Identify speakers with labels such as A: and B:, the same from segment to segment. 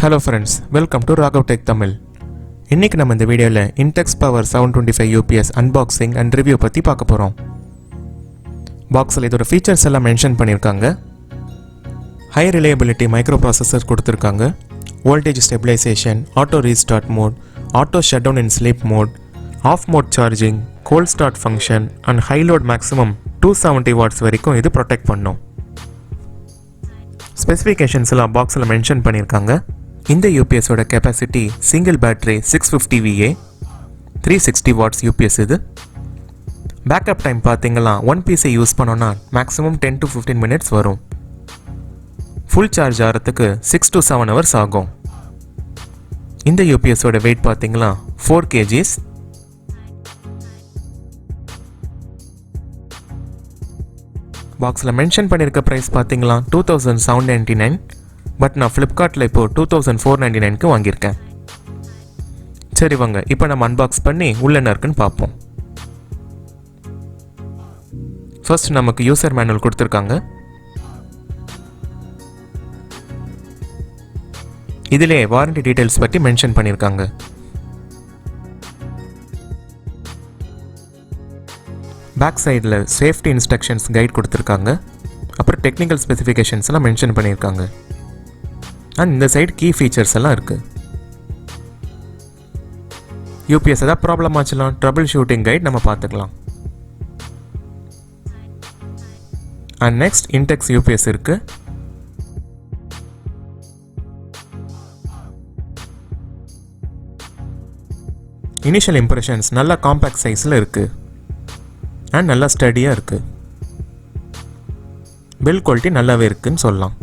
A: Hello friends, welcome to Raghav Tech Tamil. இன்னைக்கு நம்ம இந்த வீடியோல Intex Power 725 UPS unboxing and review பத்தி பார்க்க போறோம். பாக்ஸ்ல இதோட ஃபீச்சர்ஸ் எல்லாம் மென்ஷன் பண்ணிருக்காங்க. High reliability microprocessor கொடுத்திருக்காங்க. Voltage stabilization, auto restart mode, auto shutdown in sleep mode, off mode charging, cold start function and high load maximum 270 watts வரைக்கும் இது protect பண்ணும். Specifications எல்லாம் பாக்ஸ்ல மென்ஷன் பண்ணிருக்காங்க. இந்த UPS ஓட capacity single battery 650 VA 360 watts UPS இது. Backup time பார்த்தீங்கன்னா 1 PC யூஸ் பண்ணோன்னா மேக்ஸிமம் 10 to 15 மினிட்ஸ் வரும். ஃபுல் சார்ஜ் ஆகிறதுக்கு 6 to 7 hours ஆகும். இந்த UPS ஓட வெயிட் பார்த்தீங்கன்னா 4 kgs. பாக்ஸில் மென்ஷன் பண்ணியிருக்க ப்ரைஸ் பார்த்தீங்கன்னா 2799. பட் நான் ஃப்ளிப்கார்ட்டில் இப்போ 2499க்கு வாங்கியிருக்கேன். சரி வாங்க இப்போ நம்ம அன்பாக்ஸ் பண்ணி உள்ள என்ன இருக்குன்னு பார்ப்போம். ஃபர்ஸ்ட் நமக்கு யூசர் மேனுவல் கொடுத்துருக்காங்க. இதிலே வாரண்டி டீடைல்ஸ் பற்றி மென்ஷன் பண்ணியிருக்காங்க. பேக் சைடில் சேஃப்டி இன்ஸ்ட்ரக்ஷன்ஸ் கைட் கொடுத்துருக்காங்க. அப்புறம் டெக்னிக்கல் ஸ்பெசிஃபிகேஷன்ஸ் எல்லாம் மென்ஷன் பண்ணியிருக்காங்க. அண்ட் இந்த சைடு கீ ஃபீச்சர்ஸ் எல்லாம் இருக்கு. யூபிஎஸ் ஏதாவது ப்ராப்ளம் ஆச்சுலாம் ட்ரபிள் ஷூட்டிங் கைட் நம்ம பார்த்துக்கலாம். அண்ட் நெக்ஸ்ட் இன்டெக்ஸ் யூபிஎஸ் இருக்கு. இனிஷியல் இம்ப்ரெஷன்ஸ் நல்லா காம்பேக்ட் சைஸில் இருக்கு அண்ட் நல்லா ஸ்டடியாக இருக்கு. பில்ட் குவாலிட்டி நல்லாவே இருக்குன்னு சொல்லலாம்.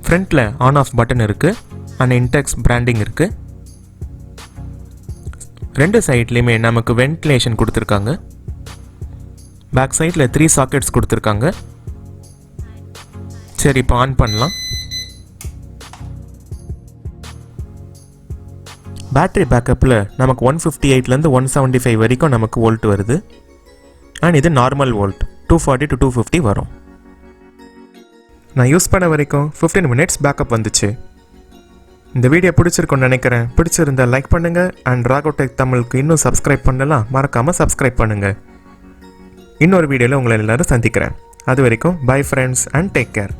A: ஃப்ரண்ட்டில் ஆன் ஆஃப் பட்டன் இருக்குது அண்ட் இன்டெக்ஸ் பிராண்டிங் இருக்குது. ரெண்டு சைட்லேயுமே நமக்கு வென்டிலேஷன் கொடுத்துருக்காங்க. பேக் சைடில் 3 சாக்கெட்ஸ் கொடுத்துருக்காங்க. சரி இப்போ ஆன் பண்ணலாம். பேட்டரி பேக்கப்பில் நமக்கு 158லேருந்து 175 வரைக்கும் நமக்கு வோல்ட் வருது. அண்ட் இது நார்மல் வோல்ட் 240 to 250 வரும். நான் யூஸ் பண்ண வரைக்கும் 15 மினிட்ஸ் பேக்கப் வந்துச்சு. இந்த வீடியோ பிடிச்சிருக்குன்னு நினைக்கிறேன். பிடிச்சிருந்தா லைக் பண்ணுங்கள். அண்ட் ராகவ் டெக் தமிழுக்கு இன்னும் சப்ஸ்கிரைப் பண்ணலாம் மறக்காமல் சப்ஸ்கிரைப் பண்ணுங்கள். இன்னொரு வீடியோவில் உங்களை எல்லாரும் சந்திக்கிறேன். அது வரைக்கும் bye friends and take care.